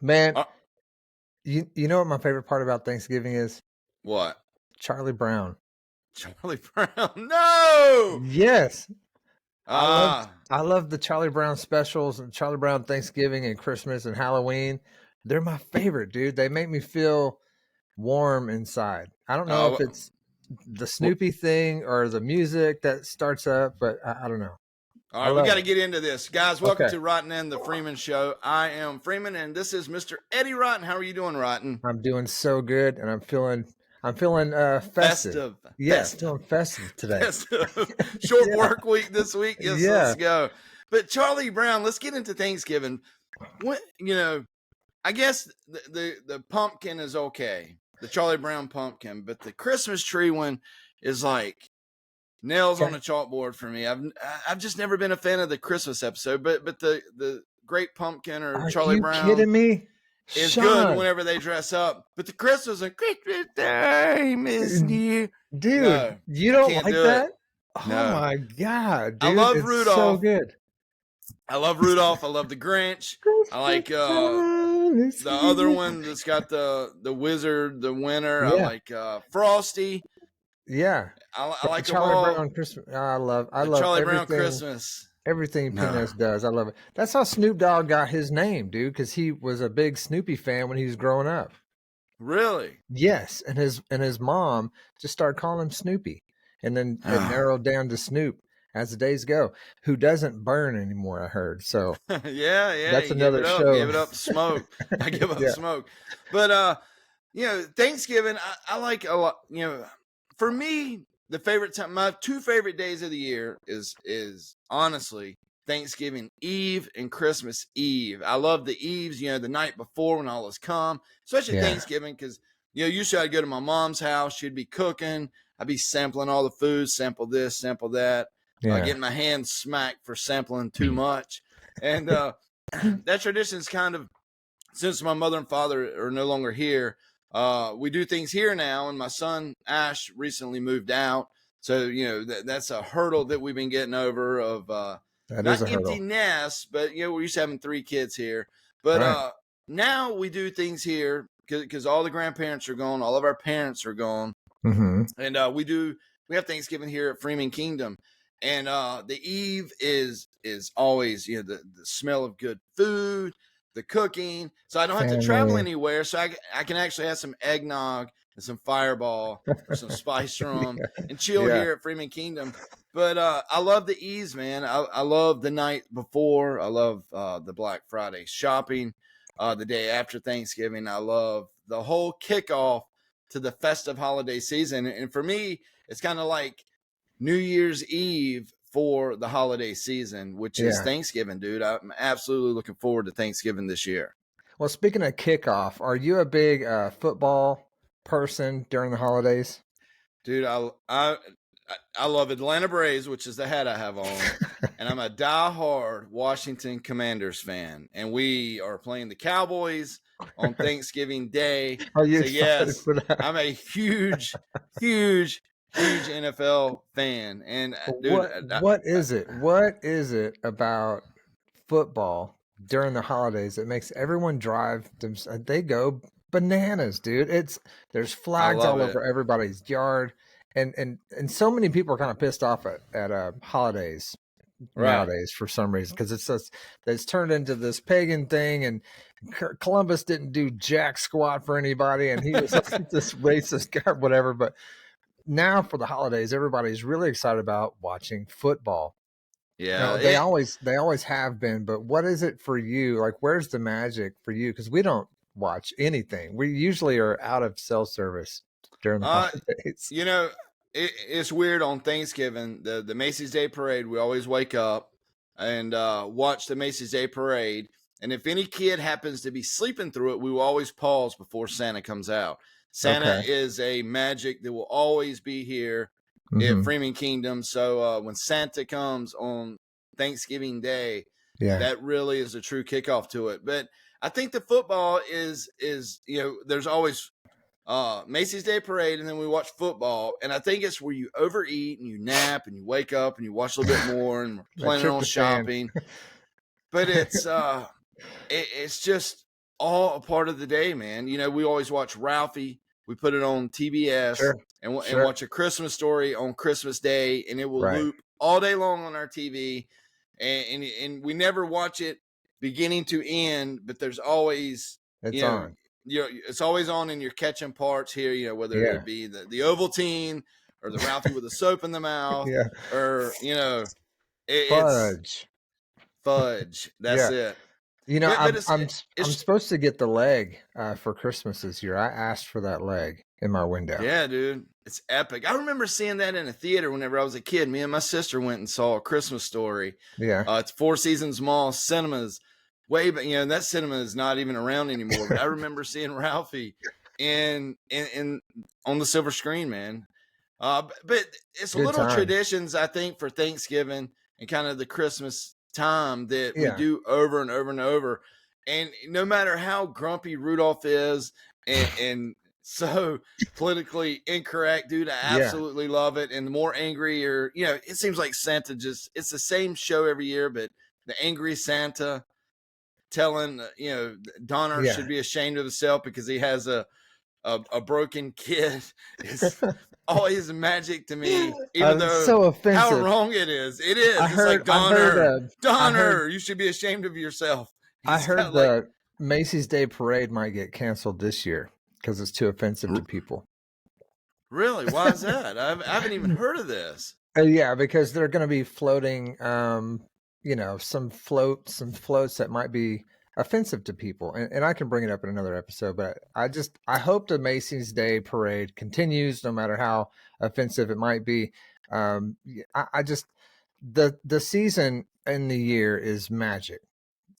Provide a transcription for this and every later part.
Man, Uh, you know what my favorite part about Thanksgiving is? what? Charlie Brown. Charlie Brown? No. Yes. I love Ah, I love the Charlie Brown specials and Charlie Brown Thanksgiving and Christmas and Halloween. They're my favorite, dude. They make me feel warm inside. I don't know uh, if it's the all Snoopy thing or the music that starts up, but I don't know. I right, we love got to it. get into this, guys. Welcome Okay. to Rotten and the Freeman Show. I am Freeman, and this is Mr. Eddie Rotten. How are you doing, Rotten? I'm doing so good and I'm feeling festive. Festive, Yeah, festive, feeling festive today. festive. Short Yeah. work week this week. Yes, let's Yeah. go. But Charlie Brown, let's get into Thanksgiving. What I guess the pumpkin is okay, the Charlie Brown pumpkin, but the Christmas tree one is like nails on Okay. a chalkboard for me. I've just never been a fan of the Christmas episode, but the Great Pumpkin or Are Charlie you Brown kidding me? is good Sean, whenever they dress up. But the Christmas and Christmas time is near. dude, No, you I don't can't like do it. that? Oh No, my God, I dude. love It's so Rudolph. good. I love Rudolph. I love the Grinch. I Christmas like time is the other here. one that's got the wizard, the winter. I Yeah. like Frosty. Yeah. I like them Charlie all. Brown Christmas. I The love Charlie Brown everything. Christmas. Everything No, P&S does. I love it. That's how Snoop Dogg got his name, dude, because he was a big Snoopy fan when he was growing up. really. Yes, and his mom just started calling him Snoopy, and then it Ah. narrowed down to Snoop as the days go, who doesn't burn anymore. I heard. So Yeah, that's you give another it up. show. Give it up smoke. I give up Yeah. smoke. But Thanksgiving, I like a lot. For me, the favorite time, my two favorite days of the year is honestly Thanksgiving Eve and Christmas Eve. I love the eves, the night before when all is calm, especially Yeah. Thanksgiving, because usually I'd go to my mom's house, she'd be cooking, I'd be sampling all the food, sample this, sample that, Yeah. getting my hands smacked for sampling too much. And that tradition is kind of, since my mother and father are no longer here, we do things here now. And my son Ash recently moved out, so that's a hurdle that we've been getting over of That is not a empty hurdle. nests, but we're used to having 3 kids here. But Right. now we do things here because all the grandparents are gone, all of our parents are gone, Mm-hmm. and we have Thanksgiving here at Freeman Kingdom. And the eve is always the smell of good food, the cooking, so I don't have to travel Family. anywhere, so I can actually have some eggnog and some Fireball or some spice rum and chill Yeah. here at Freeman Kingdom. But I love the eves, man. I love the night before. I love the Black Friday shopping, the day after Thanksgiving. I love the whole kickoff to the festive holiday season. And for me, it's kind of like New Year's Eve for the holiday season, which is Yeah. Thanksgiving, dude. I'm absolutely looking forward to Thanksgiving this year. Well, speaking of kickoff, are you a big football person during the holidays? Dude, I love Atlanta Braves, which is the hat I have on, and I'm a diehard Washington Commanders fan. And we are playing the Cowboys on Thanksgiving Day. Are you So excited yes, for that? I'm a huge NFL fan. And dude, What is it? What is it about football during the holidays that makes everyone drive them? They go bananas, dude. There's I flags love all it. over everybody's yard, and so many people are kind of pissed off at holidays Right. nowadays for some reason because it's turned into this pagan thing, and Columbus didn't do jack squat for anybody, and he was this racist guy, whatever. But now for the holidays, everybody's really excited about watching football. Yeah. No, they always have been, but what is it for you? Like, where's the magic for you? Because we don't watch anything. We usually are out of cell service during the Uh, holidays. you know, it's weird on Thanksgiving, the Macy's Day Parade. We always wake up and watch the Macy's Day Parade. And if any kid happens to be sleeping through it, we will always pause before Santa comes out. Santa Okay. is a magic that will always be here at Hmm. Freeman Kingdom. So when Santa comes on Thanksgiving Day, Yeah. that really is a true kickoff to it. But I think the football is there's always Macy's Day Parade, and then we watch football. And I think it's where you overeat and you nap and you wake up and you watch a little bit more and we're I planning on tripped the fan. shopping. But it's it's just all a part of the day, man. You know, we always watch Ralphie. We put it on TBS Sure. and Sure. watch A Christmas Story on Christmas Day, and it will Right. loop all day long on our TV. And we never watch it beginning to end, but there's always, It's you know, on. it's always on, and you're catching parts here. You know, whether Yeah. it be the Ovaltine or the Ralphie with the soap in the mouth, Yeah. or you know, it's Fudge. fudge. That's Yeah. it. You know, But I'm it's supposed to get the leg for Christmas this year. I asked for that leg in my window. yeah, dude, it's epic. I remember seeing that in a theater whenever I was a kid. Me and my sister went and saw A Christmas Story. Yeah. It's Four Seasons Mall cinemas. Way, but that cinema is not even around anymore. But I remember seeing Ralphie in on the silver screen, man. But it's Good little time. traditions, I think, for Thanksgiving and kind of the Christmas time that we Yeah. do over and over and over. And no matter how grumpy Rudolph is and so politically incorrect, dude, I Yeah. absolutely love it. And the more angry or, it seems like Santa it's the same show every year, but the angry Santa telling, Donner Yeah. should be ashamed of himself because he has a broken kid is always magic to me, even though so offensive. how wrong it is. It is. I It's heard, like Donner, I heard, you should be ashamed of yourself. I He's heard got, the Macy's Day Parade might get canceled this year because it's too offensive to people. Really? Why is that? I haven't even heard of this. Yeah, because they're going to be floating, some floats that might be offensive to people, and I can bring it up in another episode. But I hope the Macy's Day Parade continues, no matter how offensive it might be. I just the season in the year is magic.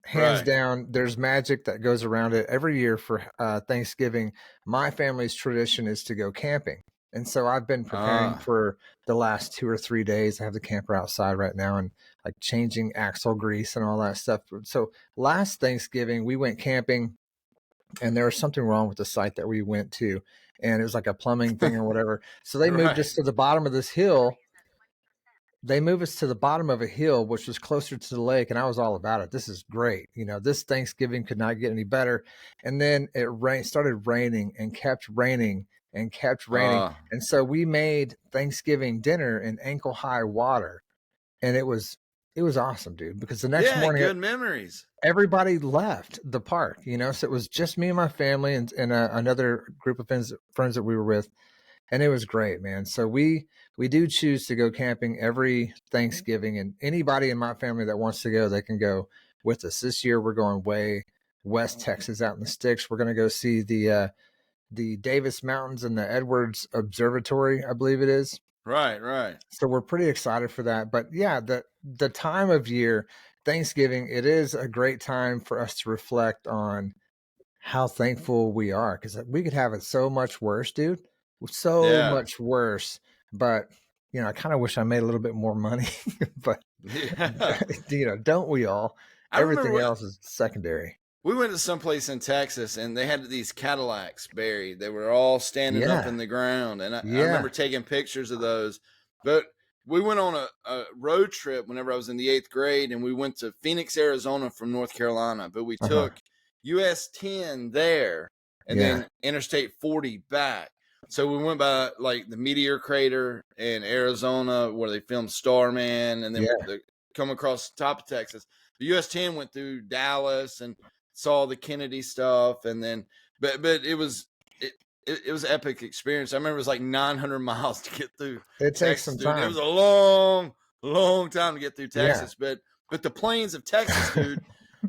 Hands Right. down, there's magic that goes around it every year for Thanksgiving. My family's tradition is to go camping. And so I've been preparing for the last 2 or 3 days. I have the camper outside right now and like changing axle grease and all that stuff. So last Thanksgiving, we went camping and there was something wrong with the site that we went to. And it was like a plumbing thing or whatever. So they moved us to the bottom of this hill. They moved us to the bottom of a hill, which was closer to the lake, and I was all about it. This is great. This Thanksgiving could not get any better. And then it started raining and kept raining and kept raining. And so we made Thanksgiving dinner in ankle high water. And it was awesome, dude, because the next morning, good memories. Everybody left the park, so it was just me and my family and another group of friends that we were with. And it was great, man. So we do choose to go camping every Thanksgiving, and anybody in my family that wants to go, they can go with us. This year we're going way West Texas, out in the sticks. We're going to go see the Davis Mountains and the Edwards Observatory, I believe it is. Right. So we're pretty excited for that. But yeah, the time of year, Thanksgiving, it is a great time for us to reflect on how thankful we are, because we could have it so much worse, dude. So much worse. But I kind of wish I made a little bit more money. But don't we all? Everything else is secondary. We went to someplace in Texas and they had these Cadillacs buried. They were all standing up in the ground. And I remember taking pictures of those. But we went on a road trip whenever I was in the 8th grade, and we went to Phoenix, Arizona from North Carolina. But we took US 10 there and then Interstate 40 back. So we went by like the Meteor Crater in Arizona where they filmed Starman, and then come across the top of Texas. The US 10 went through Dallas and saw the Kennedy stuff, and then but it was an epic experience. I remember it was like 900 miles to get through. It takes some time. It was a long time to get through Texas, but the plains of Texas, dude,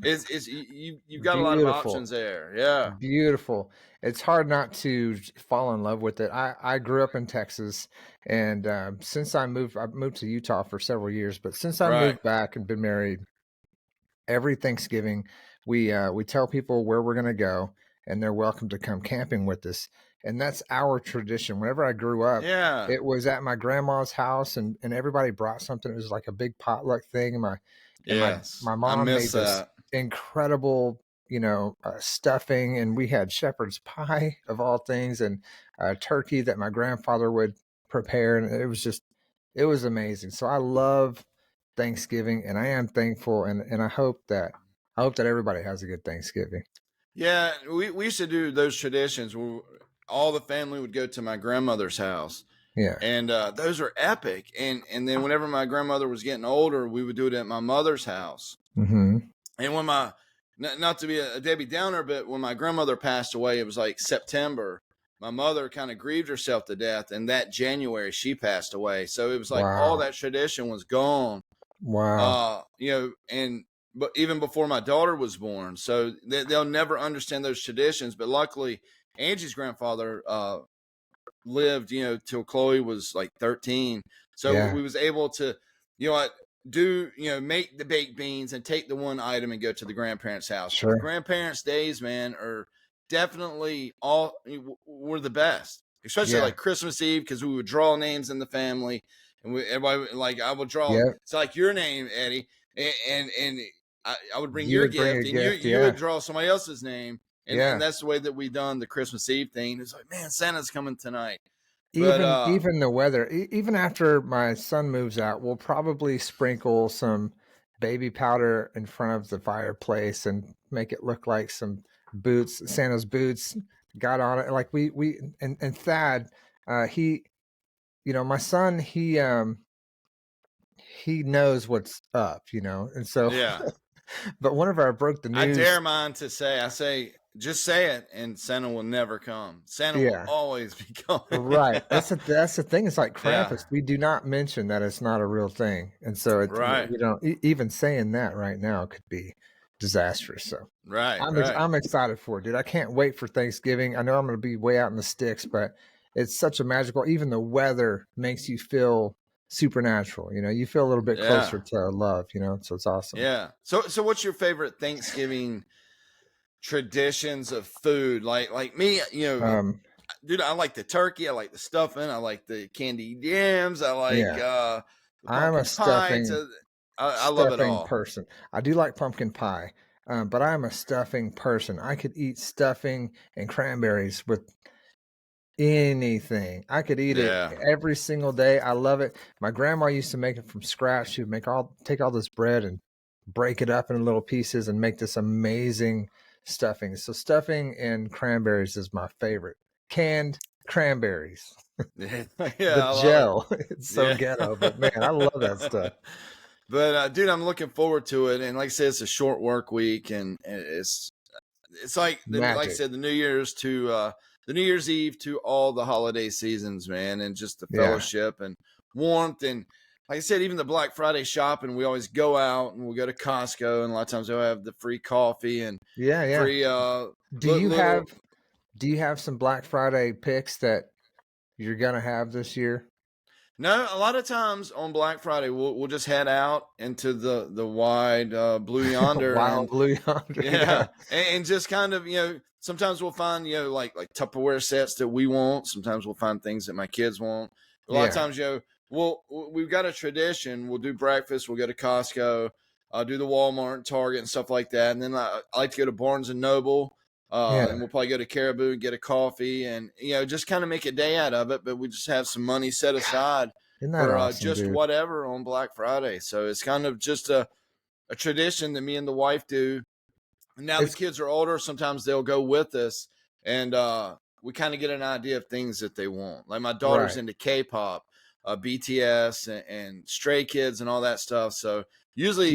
is you've got a lot of options there. Yeah, beautiful. It's hard not to fall in love with it. I grew up in Texas, and since I moved to Utah for several years, but since I moved back and been married, every Thanksgiving we tell people where we're going to go, and they're welcome to come camping with us. And that's our tradition. Whenever I grew up, it was at my grandma's house, and everybody brought something. It was like a big potluck thing. And my mom made this incredible, stuffing, and we had shepherd's pie of all things, and turkey that my grandfather would prepare. And it was amazing. So I love Thanksgiving, and I am thankful. And I hope that I hope that everybody has a good Thanksgiving. Yeah, we used to do those traditions where all the family would go to my grandmother's house. Yeah. And those are epic. And then whenever my grandmother was getting older, we would do it at my mother's house. Mm-hmm. And when not to be a Debbie Downer, but when my grandmother passed away, it was like September. My mother kind of grieved herself to death, and that January she passed away. So it was like all Wow. that tradition was gone. Wow. But even before my daughter was born, so they'll never understand those traditions. But luckily, Angie's grandfather lived, till Chloe was like 13. So Yeah. we was able to, make the baked beans and take the one item and go to the grandparents' house. Sure. The grandparents' days, man, are definitely were the best, especially like Christmas Eve, because we would draw names in the family, and everybody, like, I would draw. It's like your name, Eddie, and I would bring your gift, and you would draw somebody else's name. And that's the way that we done the Christmas Eve thing. It's like, man, Santa's coming tonight. Even the weather, even after my son moves out, we'll probably sprinkle some baby powder in front of the fireplace and make it look like some boots, Santa's boots got on it. Like and Thad, he, my son, he knows what's up, and so, yeah. But whenever I broke the news, I dare mine to say, just say it, and Santa will never come. Santa will always be coming. Right. That's the thing. It's like Krampus. Yeah. We do not mention that it's not a real thing, and so we don't even saying that right now could be disastrous. So I'm excited for it, dude. I can't wait for Thanksgiving. I know I'm going to be way out in the sticks, but it's such a magical. Even the weather makes you feel supernatural. You feel a little bit closer to love. So it's awesome. Yeah. So what's your favorite Thanksgiving traditions of food? Like me, dude, I like the turkey, I like the stuffing, I like the candied yams, I like I'm a stuffing I love it all. Person. I do like pumpkin pie, but I'm a stuffing person. I could eat stuffing and cranberries with anything. I could eat it every single day. I love it. My grandma used to make it from scratch. She would take all this bread and break it up in little pieces and make this amazing stuffing. So stuffing and cranberries is my favorite. Canned cranberries. The gel. It's so ghetto, but man, I love that stuff. But dude, I'm looking forward to it. And like I said, it's a short work week, and it's like like I said, the New Year's Eve to all the holiday seasons, man, and just the fellowship and warmth. And like I said, even the Black Friday shopping, we always go out and we'll go to Costco, and a lot of times they'll have the free coffee and free. Do you have some Black Friday picks that you're gonna have this year? No, a lot of times on Black Friday we'll just head out into the wide blue yonder, blue yonder, and just kind of sometimes we'll find like Tupperware sets that we want. Sometimes we'll find things that my kids want. A lot of times we've got a tradition. We'll do breakfast. We'll go to Costco, do the Walmart, Target, and stuff like that. And then I like to go to Barnes and Noble. And we'll probably go to Caribou and get a coffee, and just kind of make a day out of it. But we just have some money set aside for awesome, whatever on Black Friday. So it's kind of just a tradition that me and the wife do. And now the kids are older. Sometimes they'll go with us, and we kind of get an idea of things that they want. Like my daughter's into K-pop, BTS, and Stray Kids, and all that stuff. So usually,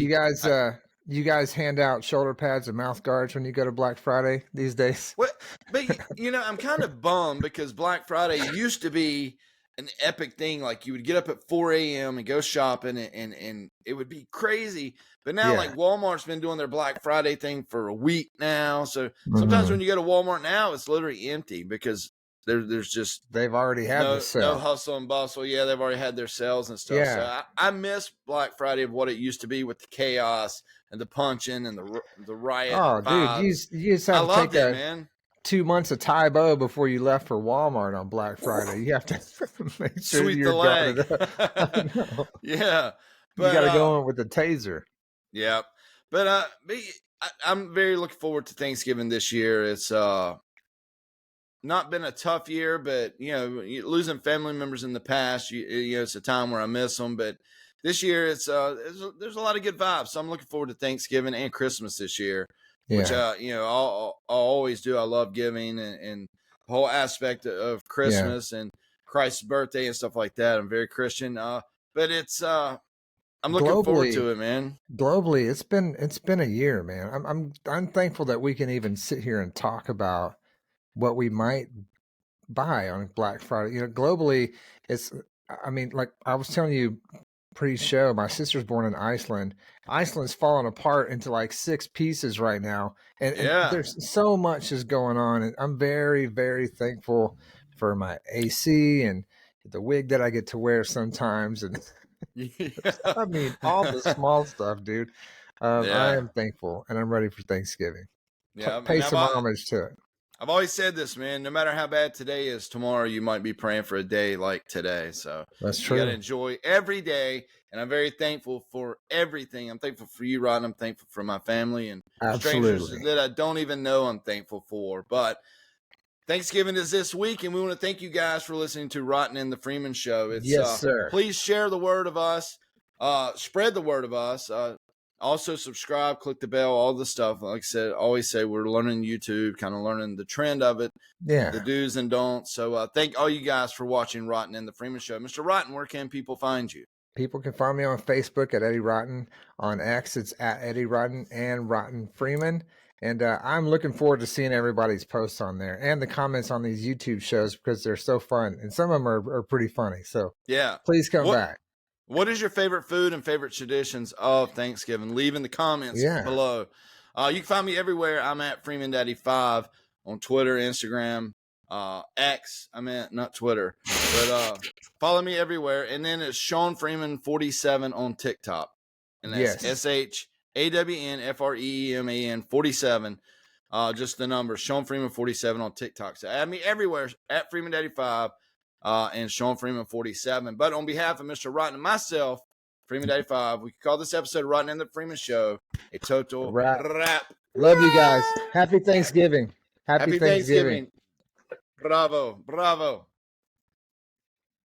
you guys hand out shoulder pads and mouth guards when you go to Black Friday these days? Well, but I'm kind of bummed because Black Friday used to be an epic thing. Like you would get up at 4 a.m. and go shopping, and it would be crazy. But now, like Walmart's been doing their Black Friday thing for a week now. So sometimes when you go to Walmart now, it's literally empty because there's just they've already had the sale. No hustle and bustle. Yeah, they've already had their sales and stuff. Yeah. So I miss Black Friday of what it used to be with the chaos and the punching and the riot. Oh, dude, you just have to take man. 2 months of Tybo before you left for Walmart on Black Friday. You have to make sure sweep you're the leg. Yeah, but you got to go in with the taser. Yeah, but I'm very looking forward to Thanksgiving this year. It's not been a tough year, but losing family members in the past, it's a time where I miss them. But this year it's there's a lot of good vibes. So I'm looking forward to Thanksgiving and Christmas this year, which I'll always do. I love giving and the whole aspect of Christmas and Christ's birthday and stuff like that. I'm very Christian, but it's I'm looking forward to it, man. Globally, it's been a year, man. I'm thankful that we can even sit here and talk about what we might buy on Black Friday. Globally, I mean, like I was telling you pre-show, my sister's born in Iceland. Iceland's falling apart into like 6 pieces right now, and there's so much is going on, and I'm very, very thankful for my AC and the wig that I get to wear sometimes, and I mean all the small stuff, dude. I am thankful, and I'm ready for Thanksgiving. Pay some homage to it. I've always said this, man. No matter how bad today is, tomorrow you might be praying for a day like today. So that's true. You got to enjoy every day, and I'm very thankful for everything. I'm thankful for you, Rod. I'm thankful for my family and strangers that I don't even know I'm thankful for. But Thanksgiving is this week, and we want to thank you guys for listening to Rotten and the Freeman Show. Yes, sir. Please share the word of us. Spread the word of us. Also subscribe, click the bell, all the stuff. Like I said, always say we're learning YouTube, kind of learning the trend of it, the do's and don'ts. So thank all you guys for watching Rotten and the Freeman Show. Mr. Rotten, where can people find you? People can find me on Facebook at Eddie Rotten. On X, it's at Eddie Rotten and Rotten Freeman. And I'm looking forward to seeing everybody's posts on there and the comments on these YouTube shows because they're so fun. And some of them are pretty funny. So please come back. What is your favorite food and favorite traditions of Thanksgiving? Leave in the comments below. You can find me everywhere. I'm at Freeman Daddy 5 on Twitter, Instagram, X. I meant not Twitter, but follow me everywhere. And then it's Sean Freeman 47 on TikTok, and that's SHAWNFREEMAN 47. Just the number Sean Freeman 47 on TikTok. So add me everywhere at Freeman Daddy 5. And Sean Freeman 47. But on behalf of Mr. Rotten and myself, Freeman Daddy 5, we can call this episode Rotten and the Freeman Show a total wrap. Love you guys. Happy Thanksgiving. Happy Thanksgiving. Bravo.